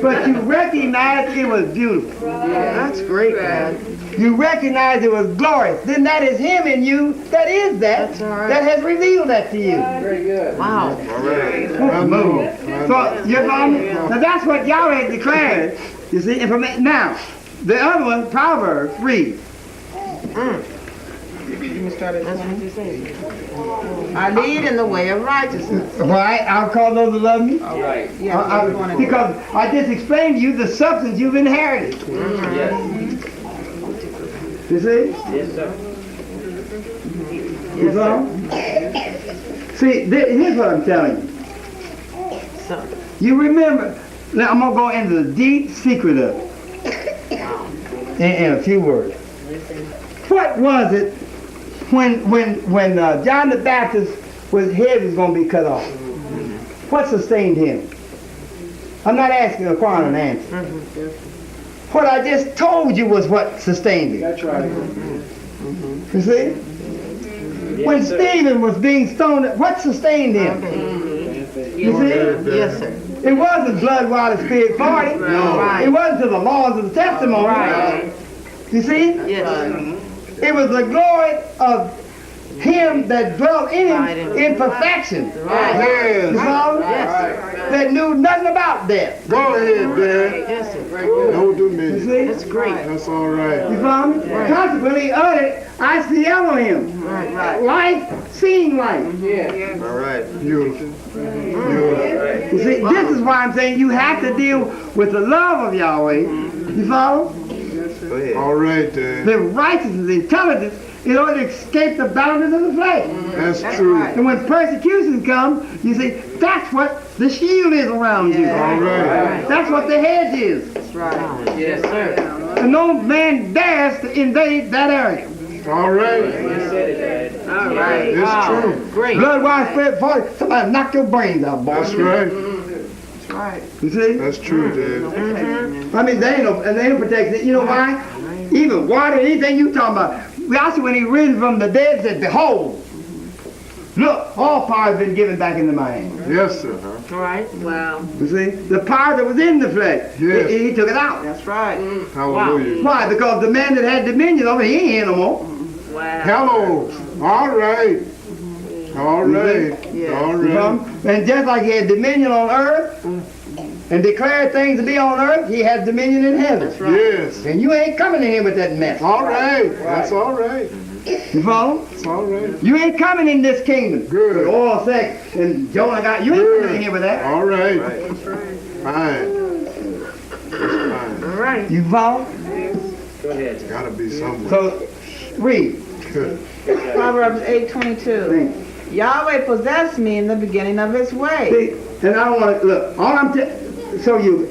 but you recognized it was beautiful. That's great, Dad. You recognized it was glorious. Then that is him in you that is that, That's all right. that has revealed that to you. Very good. Wow. All right. So, you know, now that's what Yahweh declared. You see, and from now, the other one, Proverbs, read. That's what you say. I lead in the way of righteousness. Right, I'll call those that love me. All right. Because I just explained to you the substance you've inherited. Yes. You see? Yes, sir. You know? See, here's what I'm telling you. So, You remember, now I'm going to go into the deep secret of it. In a few words. What was it when John the Baptist, his head was going to be cut off? What sustained him? I'm not asking a an answer. What I just told you was what sustained him. That's right. You see? When Stephen was being stoned, what sustained him? You see? yes, sir. It wasn't blood, water, spirit party. Right. It wasn't to the laws of the testimony. Right. You see? Yes. It was the glory of him that dwelt in him in perfection. Right. You know? Yes, That knew nothing about death. Go ahead, Dad. yes, sir. Don't do You me. see? That's great. That's all right. You follow me? Consequently, he uttered, I see Elohim. Right. Life, seeing life. Yeah. All right. Beautiful. Beautiful. You see, this is why I'm saying you have to deal with the love of Yahweh. You follow? Go ahead. All right, Dad. The righteousness, the intelligence, in order to escape the boundaries of the flesh. That's true. And when persecution comes, you see, that's what the shield is around you. All right. That's what the hedge is. Yes, sir. And no man dares to invade that area. All right. You said it, Dad. All right. It's true. Great. Blood, water, spirit, party. Somebody knock your brains out, boy. That's right. That's right. You see? That's true, Dad. I mean, they ain't no protection. You know why? Even water, anything you talking about. Also, when he risen from the dead, said, behold, look, all power has been given back into my hand. Yes, sir. All right. Wow. You see? The power that was in the flesh, Yes. he took it out. That's right. Hallelujah. Why? Because the man that had dominion over it, he ain't here no more. Wow. Hello. All right. All right. Yes. All You know? right. And just like he had dominion on earth and declared things to be on earth, he has dominion in heaven. Yes. And you ain't coming in here with that mess. All right. That's all right. You follow? That's all right. You ain't coming in this kingdom. Good. With oil, sex, and Jonah got. You ain't coming in here with that. All right. Fine. That's All right. You follow? Go ahead. fine. Gotta be somewhere. So, read. Good. Proverbs 8:22. Yahweh possessed me in the beginning of his way. See, and I don't want to look. All I'm so you,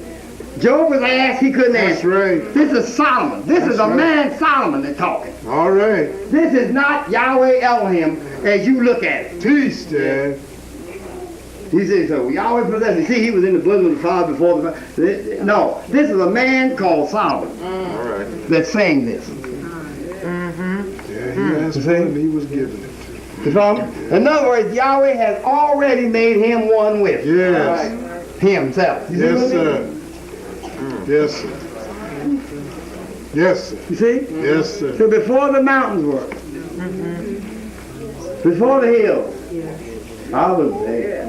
Job was asked, he couldn't That's answer. right. This is Solomon. This is a right. man Solomon that's talking. All right. This is not Yahweh Elohim as you look at it. Peace, Dad. He says so. Yahweh possessed me. See, he was in the bosom of the Father before the. No, this is a man called Solomon All right. that's saying this. Yeah, he asked for it and he was given it. You follow me? In other words, Yahweh has already made him one with Yes. himself. You see Yes, what I mean? sir. Yes, sir. Yes, sir. You see? Yes, sir. So before the mountains were, before the hills, I was there.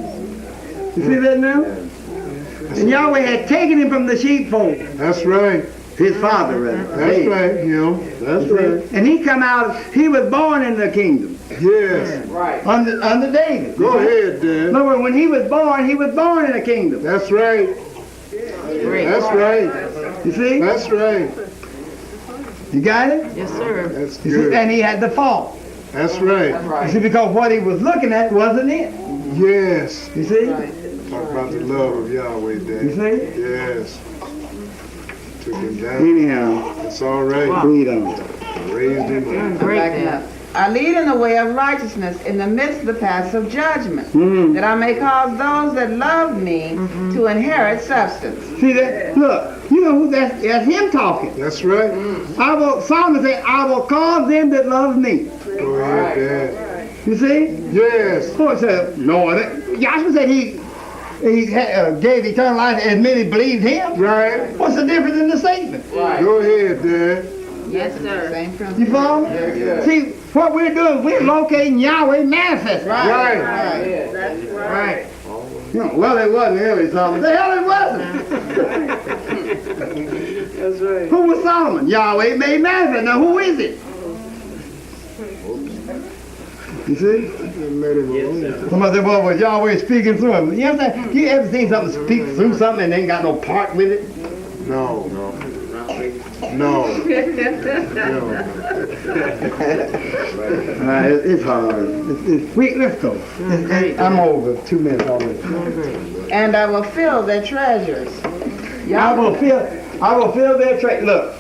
You see that now? And Yahweh had taken him from the sheepfold, That's right. his father rather. That's David. right, him. That's You see? right. And he come out, he was born in the kingdom, Yes. Right. under David. Go ahead, Dad. No, when he was born in a kingdom. That's right. That's right. You see? That's right. You got it? Yes, sir. That's You see? good. And he had to fall. That's right. You see, because what he was looking at wasn't it. Yes. You see? Talk about the love of Yahweh, You Dad. see? Yes. Took him down. Anyhow, It's all right. read on. Raised him up. Great. Backing up. I lead in the way of righteousness in the midst of the paths of judgment, Mm. that I may cause those that love me to inherit substance. See that? Look, you know who that's him talking. That's right. Solomon said, I will cause them that love me. Go ahead, Dad. You see? Yes. Of course, no, Joshua said he gave eternal life as many believed him. Right. What's the difference in the statement? Go ahead, Dad. Yes, sir. Same You principle. follow me? See, what we're doing, we're locating Yahweh manifested. Right. Right. You know, well, it wasn't really Solomon. The hell it wasn't. That's right. Who was Solomon? Yahweh made manifest. Now, who is it? You see? Let him alone. Somebody said, well, was Yahweh speaking through him? You understand? You ever seen something speak through something and ain't got no part with it? No. No. It's hard. Let's go. I'm over 2 minutes already. And I will fill their treasures. I will fill their trade. Look,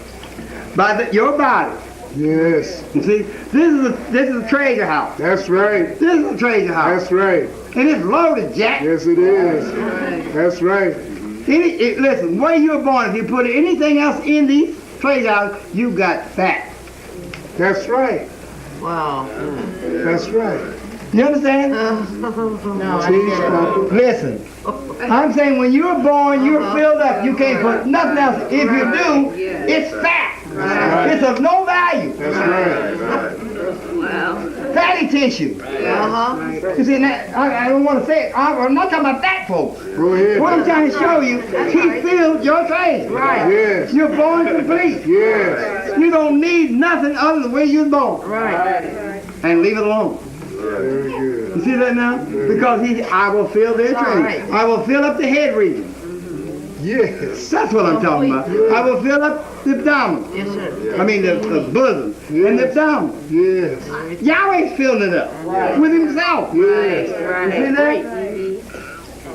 by your body. Yes. You see, this is a treasure house. That's right. This is a treasure house. That's right. And it's loaded, Jack. Yes, it is. That's right. Listen, where you were born, if you put anything else in these treasure house, you got fat. That's right. Wow. That's right. You understand? No, I Cheese get it. crumble. Listen, I'm saying when you were born, you were filled up. You can't put nothing else. If you do, it's fat. It's of no value. That's right. Fatty tissue. You see, I don't want to say it. I'm not talking about fat folks. Go ahead. What I'm trying to show you, he filled your treasure. Yes. You're born complete. Yes. You don't need nothing other than where you was born. And leave it alone. Very good. You see that now? Because I will fill their treasure. I will fill up the head region. Yes. That's what I'm talking about. I will fill up the abdomen. Yes, sir. I mean the bosom and the abdomen. Yes. Yahweh's filling it up with himself. Yes. You see that?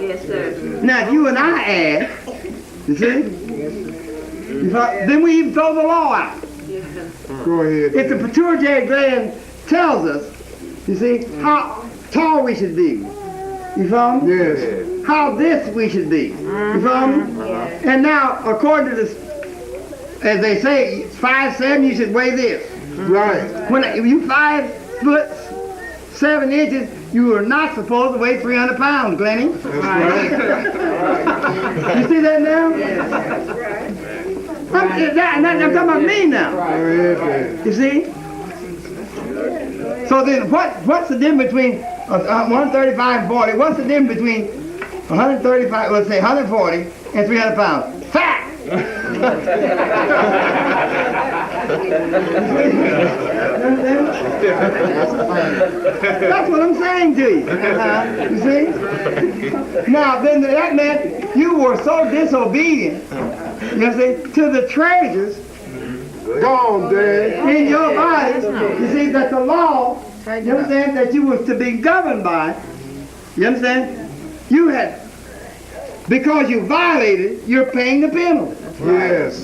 Yes, sir. Now if you and I add, you see? Then we even throw the law out. Go ahead. If the pituitary gland tells us, you see, how tall we should be. You follow me? Yes. How this we should be. You follow me? And now, according to this, as they say, 5'7", you should weigh this. Right. When you 5'7" you are not supposed to weigh 300 pounds, Glenny. That's right. You see that now? I'm talking about me now. Go ahead, man. You see? So then, what's the difference between 135 and 40? What's the difference between 135, let's say 140 and 300 pounds? Fat! That's what I'm saying to you. You see? Now, then that meant you were so disobedient, you see, to the treasures Go on, Dad. in your body, you see, that the law, you understand, that you was to be governed by, you understand? You had, because you violated, you're paying the penalty. Yes.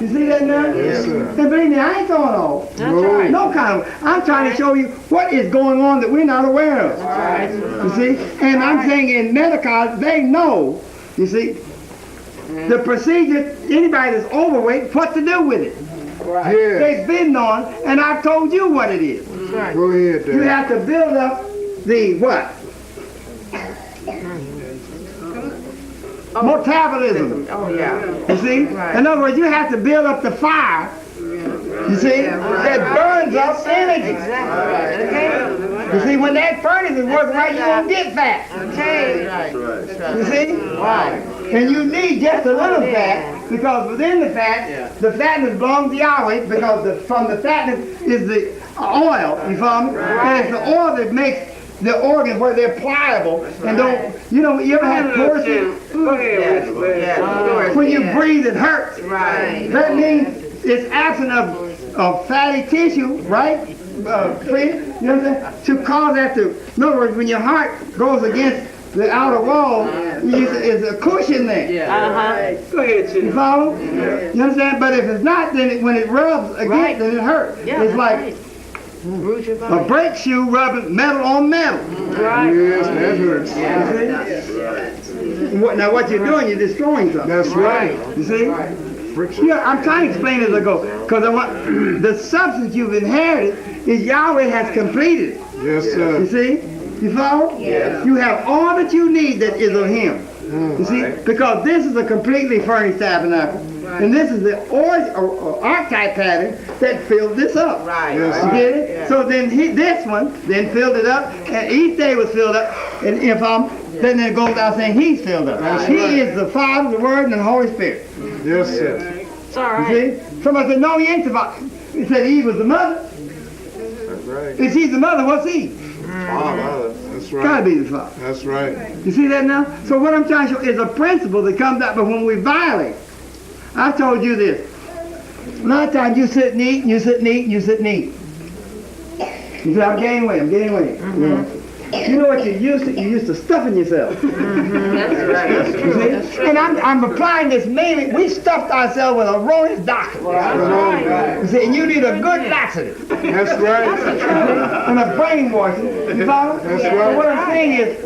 You see that now? Yes, sir. And believe me, I ain't throwing off. No. No kind of, I'm trying to show you what is going on that we're not aware of. You see? And I'm saying in medical, they know, you see, the procedure, anybody that's overweight, what to do with it. Yes. They've been on, and I've told you what it is. Go ahead, You Dad. have to build up the what? Metabolism. Oh, yeah. You see? In other words, you have to build up the fire. You see? That burns up energy. Exactly. You see, when that furnace is working right, you won't get fat. Okay. You see? And you need just a little fat, because within the fatness belongs to Yahweh, because from the fatness is the oil, you follow me? And it's the oil that makes the organs where they're pliable and don't, you ever have torsion? Go ahead, Richard. When you breathe, it hurts. Right. That means it's absent of fatty tissue, right? Friend, you understand? To cause that to, in other words, when your heart goes against the outer wall, there's a cushion there. Go ahead, You Chip. follow? You understand? But if it's not, then when it rubs against, then it hurts. It's like a brake shoe rubbing metal on metal. Yes, that hurts. Now what you're doing, you're destroying something. That's right. You see? Yeah, I'm trying to explain as I go, because I want the substance you've inherited is Yahweh has completed it. Yes, You sir. see? You follow? Yes. You have all that you need that is of him. You see? Because this is a completely furnished tabernacle. And this is the archetype pattern that filled this up. Right. Yes, You sir. get it? So then this one then filled it up, and each day was filled up. And then it goes out saying he's filled up. He is the Father, the Word, and the Holy Spirit. Yes, sir. It's all You see? Somebody said, no, he ain't the Father. He said Eve was the mother. That's right. If she's the mother, what's he? That's Gotta right. be the Father. That's right. You see that now? So what I'm trying to show is a principle that comes out, but when we violate, I told you this. A lot of times you sit and eat, and you sit and eat, and you sit and eat. You say, I'm gaining weight, I'm gaining weight. You know what you're used to? You're used to stuffing yourself. That's right. You see? And I'm applying this mainly, we stuffed ourselves with a erroneous doctrine. You see, and you need a good laxative That's right. and a brainwashing. You follow? That's So right. what I'm saying is,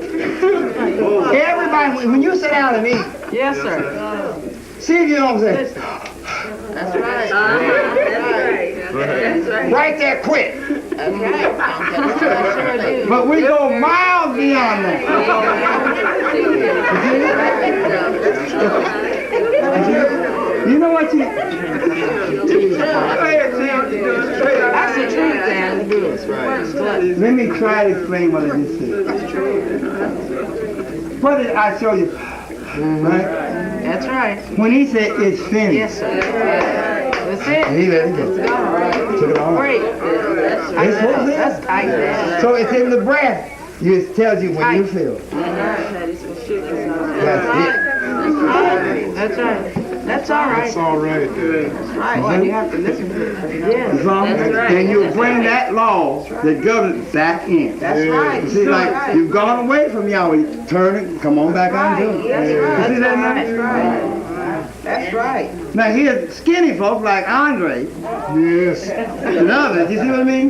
everybody, when you sit down and eat, Yes, sir. see if you know what I'm saying. That's right. That's right. Right there, quit. That's right. Sure do. But we go miles beyond that. You know what you? That's the truth, Dan. Let me try to explain what I just said. What did I show you? Right? That's right. When he said it's finished, Yes, sir. That's it. he let it go. Took it all. Great. It's what it is. That's tight, Dan. So it's in the breath. It tells you when you feel. That's it. That's right. That's all right. That's all right. That's right. Well, you have to listen to it. Yes. Then you bring that law that governs back in. That's right. You see, like you've gone away from Yahweh, turn it, come on back onto it. That's You right. see that now? That's right. That's right. Now here's skinny folk like Andre Yes. and others. You see what I mean?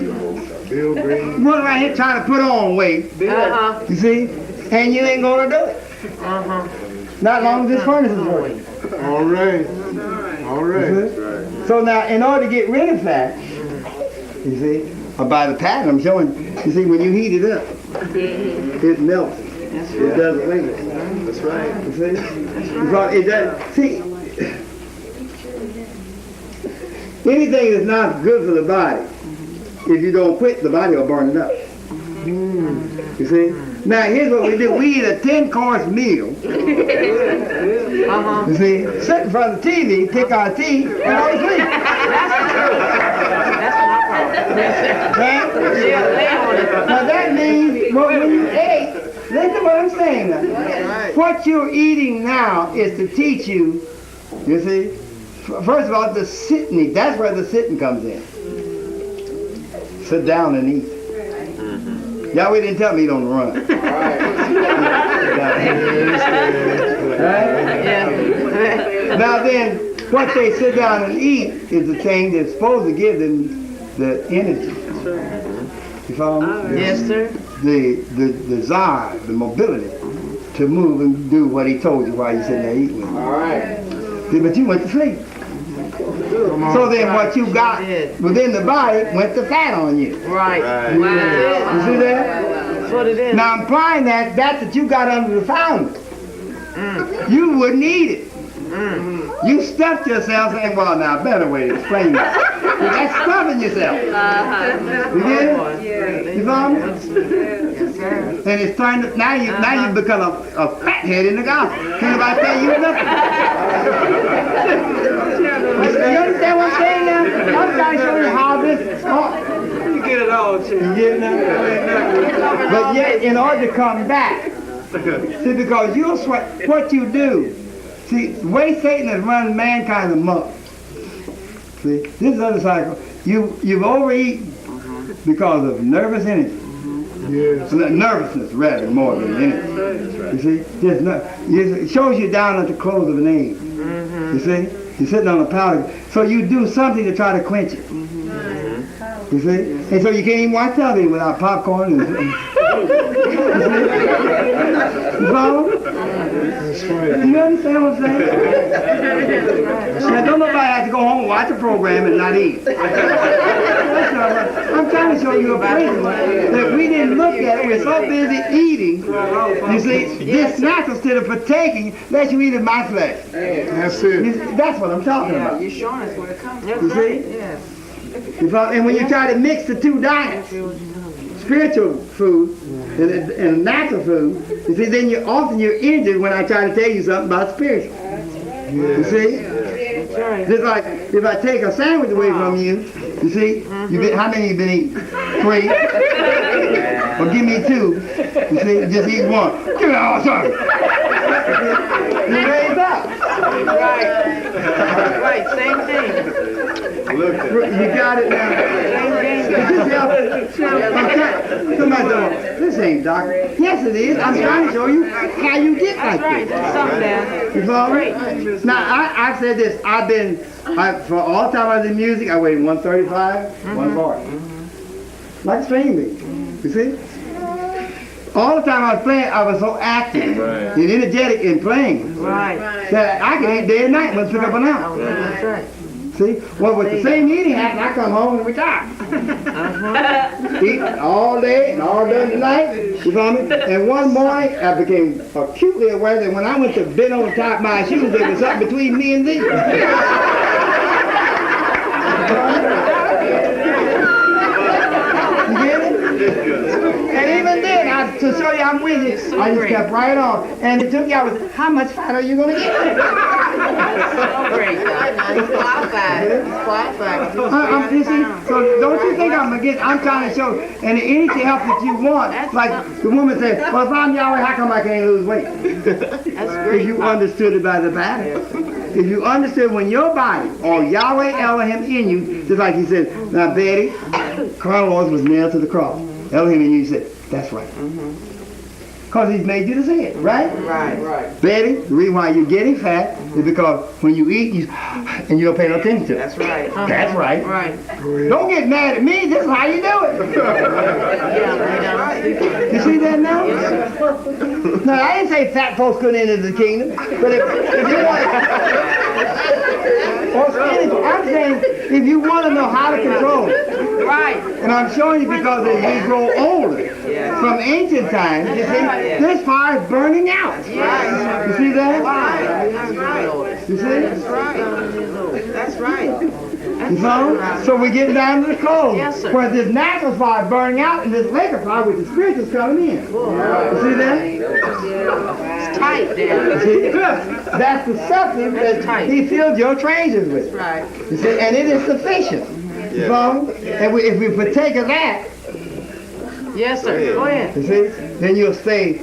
Bill Green. One right here trying to put on weight. Uh-huh. You see, and you ain't gonna do it. Uh-huh. Not long as this furnace is working. All right. All right. You see? So now, in order to get rid of fat, you see, or by the pattern I'm showing, you see, when you heat it up, it melts. It doesn't linger. That's right. You see? Because it does. See, anything that's not good for the body, if you don't quit, the body will burn it up. You see? Now here's what we do. We eat a 10-course meal. Uh-huh. You see? Sit in front of the TV, pick our teeth, and go to sleep. Right? Now that means well, when you ate, listen to what I'm saying now. What you're eating now is to teach you, you see, first of all, the sitting. That's where the sitting comes in. Sit down and eat. Yahweh didn't tell me eat on the run. Right? Now then, what they sit down and eat is the thing that's supposed to give them the energy. You follow me? Yes, sir. The desire, the mobility to move and do what he told you while you're sitting there eating with him. All right. See, but you went to sleep. So then what you got within the body went to fat on you. Right. You see that? That's what it is. Now implying that you got under the founder, you wouldn't eat it. You stuffed yourself saying, well, now, a better way to explain that. That's stuffing yourself. You get it? You follow me? And it's trying to, now you become a fathead in the gospel. Can't nobody tell you nothing. You understand what I'm saying now? I'm trying to show you how this, You get it all, Chief. you get it now? But yet, in order to come back, see, because you'll sweat, what you do, see, the way Satan has run mankind amok, see, this is the other cycle. You've overeaten because of nervous energy. Yes. Nervousness, rather, more than energy. You see, it shows you down at the close of an age. You see, you're sitting on a powder, so you do something to try to quench it. You see, and so you can't even watch television without popcorn. You follow? That's right. You understand what I'm saying? Now, don't nobody have to go home and watch a program and not eat. That's I'm trying to show you a principle that we didn't look at it. We're so busy eating. You see, this natural instead of partaking, let you eat of my flesh. That's it. That's what I'm talking about. You're showing us where it comes from. You see? Yes. And when you try to mix the two diets, spiritual food and natural food, you see, then you're injured when I try to tell you something about spiritual. You see? Just like if I take a sandwich away from you, you see, how many you been eating? 3? Well, give me 2. You see, just eat 1. Give me all sorry. You raised up. Right, same thing. You got it now. Somebody said, this ain't doctor. Yes, it is. I'm trying to show you how you get like this. Something there. You follow me? Now, I said this. For all the time I was in music, I weighed 135, 140. Like string me. You see? All the time I was playing, I was so active and energetic in playing that I could eat day and night and pick up an ounce. That's right. See? Well, with the same eating habit, I come home and retire. Eat all day and all day tonight. You follow me? And one morning, I became acutely aware that when I went to bend on top of my shoes, there was something between me and thee. You get it? And even then, to show you I'm with you, I just kept right on. And it took you, how much fat are you going to get? So great. He's qualified. You see, so don't you think I'm trying to show, and any help that you want, like the woman said, well, if I'm Yahweh, how come I can't lose weight? That's great. If you understood it by the Bible. If you understood when your body, or Yahweh Elohim in you, just like he said, now Betty, Carlos was nailed to the cross. Elohim in you said, that's right. Because he's made you to see it, right? Right. Betty, the reason why you're getting fat is because when you eat, and you don't pay no attention to it. That's right. That's right. Right. Don't get mad at me. This is how you do it. You see that now? No, I didn't say fat folks couldn't enter the kingdom. But if you want I'm saying if you want to know how to control it. Right. And I'm showing you because as we grow older, from ancient times, you see, this fire is burning out. Right. You see that? That's right. You see? That's right. You follow? So we get down to the clothes. Yes, sir. Where this natural fire burning out and this laker fire with the spiritual's coming in. You see that? It's tight there. See? That's the substance that he filled your treasures with. Right. You see? And it is sufficient. You follow? And if we partake of that, Yes, sir. Go ahead. you see, then you'll stay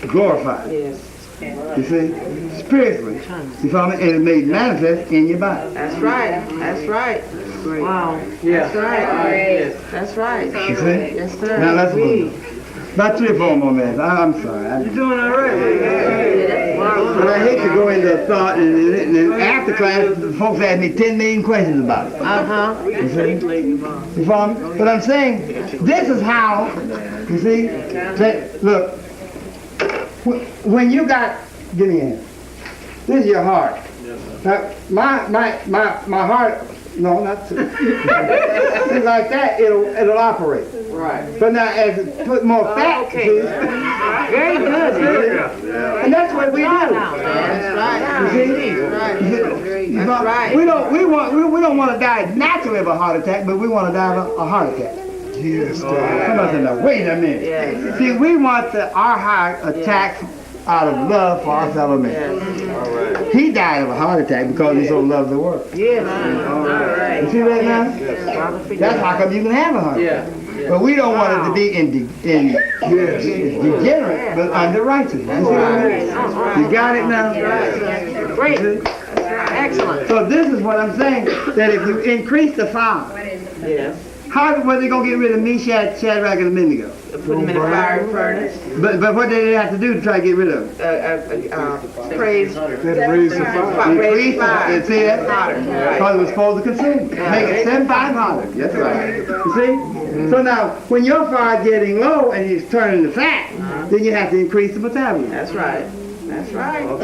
glorified. Yes. You see? Spiritually. You follow me? And it's made manifest in your body. That's right. That's right. Wow. That's right. That's right. You see? Yes, sir. Now let's move. About 3 or 4 more minutes. I'm sorry. You're doing all right. But I hate to go into thought, and after class, the folks ask me 10 million questions about it. You see? You follow me? But I'm saying, this is how, you see, that, look, when you got, give me a hand. This is your heart. Now, my heart, no, not so. Things like that, it'll operate. Right. But now, as it put more fat, Okay. see, Very good. and that's what we do. That's right. You see? That's right. We don't want to die naturally of a heart attack, but we want to die of a heart attack. Yes, God. Somebody said, now wait a minute. Yes. See, we want our heart attacked out of love for our fellow man. He died of a heart attack because he so loved the world. Yes. All right. You see that now? That's how come you can have a heart attack. Yeah. But we don't want it to be degenerate, but under righteousness. You see what I mean? You got it now? Great. Excellent. So this is what I'm saying, that if you increase the fire, Yes. how was they going to get rid of Meshach, Shadrach, and Abednego? Put them in a fiery furnace. But what did they have to do to try to get rid of them? Praise. Then raise the fire. Increase fire. it, see that? Because it was supposed to consume. Make it 7 times hotter. That's right. You see? So now, when your fire is getting low and it's turning to fat, then you have to increase the metabolism. That's right. That's right. All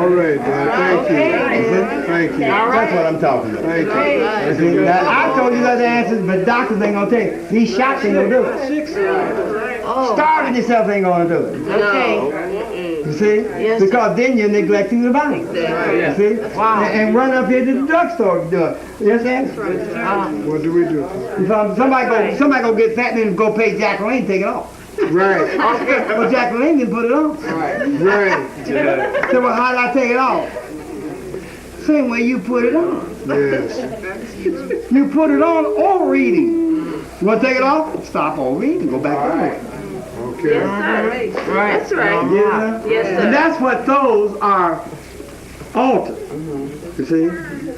right, Dad. Thank you. Thank you. That's what I'm talking about. Thank you. See, now, I told you the answers, but doctors ain't gonna tell you. These shots ain't gonna do it. Starving yourself ain't gonna do it. Okay. You see? Yes. Because then you're neglecting the body. You see? Wow. And run up here to the drugstore to do it. You understand? What do we do? If somebody go get fat and go pay Jacqueline, take it off. Right. Well, Jacqueline didn't put it on. Right. So well, how did I take it off? Same way you put it on. Yes. You put it on overeating. You want to take it off? Stop overeating. Go back on it. Okay. Right. That's right. Yeah. Yes, And sir. that's what those are altered. You see?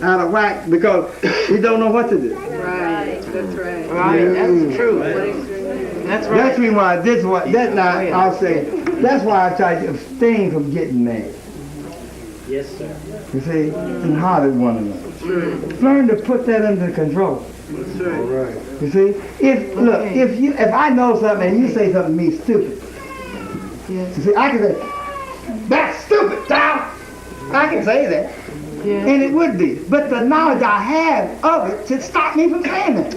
Out of whack because we don't know what to do. Right. That's right. Right, that's true. That's right. That's the reason why I'll say, that's why I try to abstain from getting mad. Yes, sir. You see? And hard at one another. Learn to put that under control. All right. You see? If I know something and you say something to me stupid, you see, I can say, that's stupid, child. I can say that. And it would be. But the knowledge I have of it should stop me from saying that.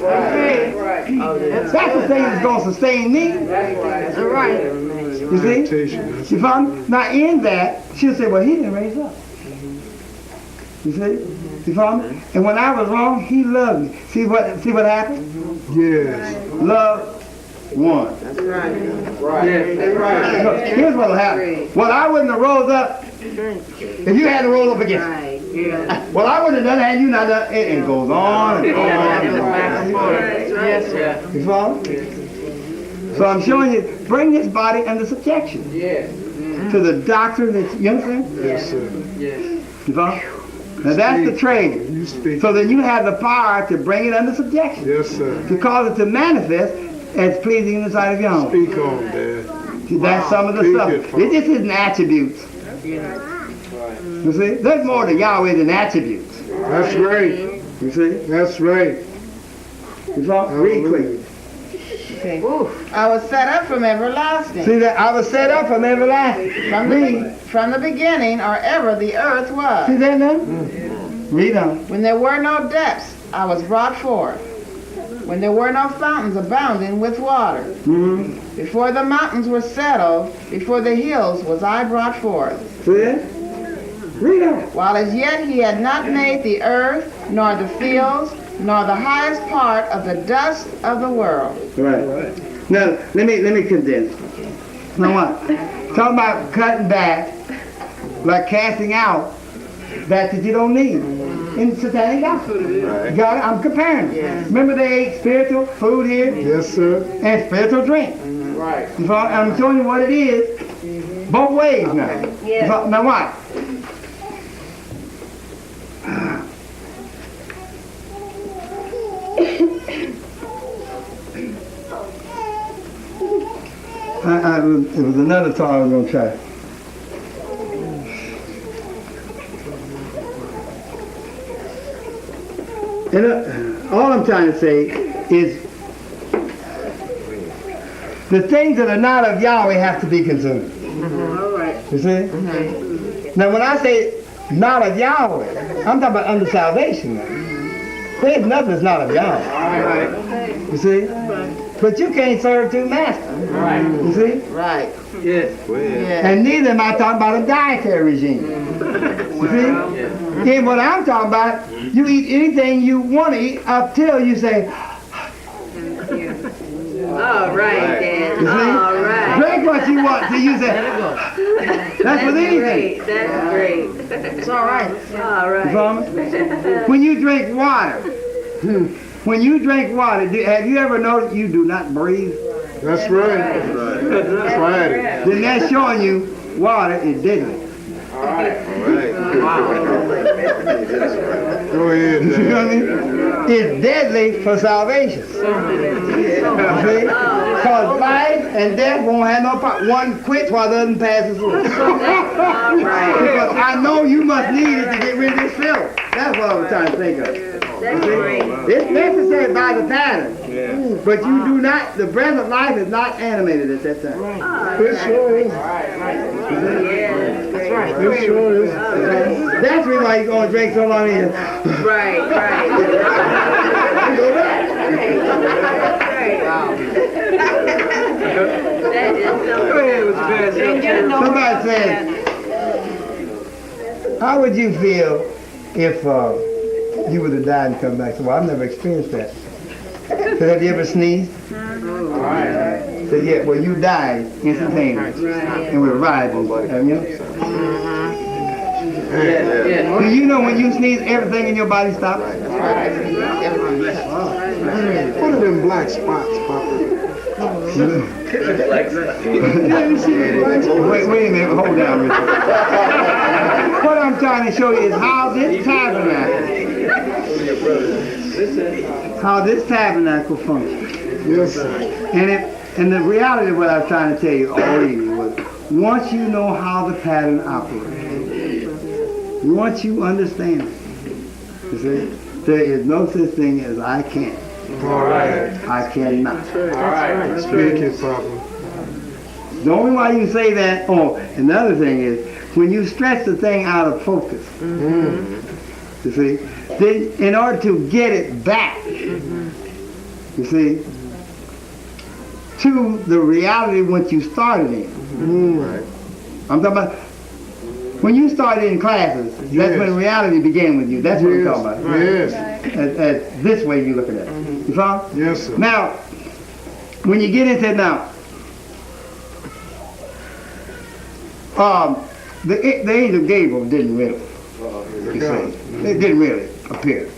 That's the thing that's going to sustain me. That's right. You see? Meditation. You follow me? Now in that, she'll say, well, he didn't raise up. You see? You follow me? And when I was wrong, he loved me. See what happened? Yes. Love won. That's right. Look, here's what'll happen. Well, I wouldn't have rose up if you hadn't rose up against me. Right. Yeah. Well, I wouldn't have done it had you not done it. And it goes on and on and on. Back and forth. Yes, sir. You follow? So I'm showing you, bring this body under subjection. To the doctrine that, you understand? Yes, sir. You follow? Now that's the training. You speak. So then you have the power to bring it under subjection. Yes, sir. To cause it to manifest as pleasing in the sight of your home. Speak on, Dad. See, that's some of the Speak stuff. it, Father. It just isn't attributes. You see? There's more to Yahweh than attributes. That's right. You see? That's right. You follow? Read quick. Okay. I was set up from everlasting. See that? I was set up from everlasting. From the beginning, or ever the earth was. See that now? Read on. When there were no depths, I was brought forth. When there were no fountains abounding with water. Mm-hmm. Before the mountains were settled, before the hills was I brought forth. See that? Read on. While as yet he had not made the earth, nor the fields, nor the highest part of the dust of the world. Right. Now, let me condense. Now what? Talking about cutting back, like casting out, that you don't need in satanic doctrine. Right. You got it? I'm comparing it. Remember they ate spiritual food here Yes, sir. and spiritual drink. Right. You follow? I'm showing you what it is, both ways now. You follow? Now what? It was another thought I was going to try. And all I'm trying to say is the things that are not of Yahweh have to be consumed. All right. You see? Now when I say not of Yahweh, I'm talking about under salvation now. There's nothing that's not of Yahweh. You see? But you can't serve two masters. Right. You see? Right. Yes. Yeah. And neither am I talking about a dietary regime. You see? And what I'm talking about, you eat anything you want to eat up till you say, All right, Dad. you see? All right. Drink what you want till you say, that's with anything. Great. That's great. It's all right. All You right. follow me? When you drink water, have you ever noticed you do not breathe? That's right. That's right. Then that's showing you water is deadly. Go ahead, You see what I Dad. mean? It's deadly for salvation. You see? Because life and death won't have no part. One quits while the other passes through. All right. Because I know you must need it to get rid of this film. That's what I was trying to think of. That's great. It's necessary by the pattern. But you do not, the breath of life is not animated at that time. It sure is. That's right. It sure is. That's the reason why you're going to drink so long. Right, right. That is so Somebody said, how would you feel if you would have died and come back? So, well, I've never experienced that. So have you ever sneezed? So yeah, well, you died instantaneously and we're rising. Have you? Do you know when you sneeze, everything in your body stops? What are them black spots, Papa? Wait a minute, hold down, Richard. What I'm trying to show you is how this tabernacle functions. Yes, sir. And the reality of what I was trying to tell you all evening was, once you know how the pattern operates, once you understand it, you see, there is no such thing as I can't. All right. I cannot. Speak it, Papa. The only why you say that, another thing is, when you stretch the thing out of focus, you see, then in order to get it back, you see, to the reality what you started in. I'm talking about, when you started in classes, that's when reality began with you. That's what I'm talking about. Yes. As this way you look at it. You follow? Yes, sir. Now, when you get into it now, the angel Gabriel didn't really, you see, it didn't really appear.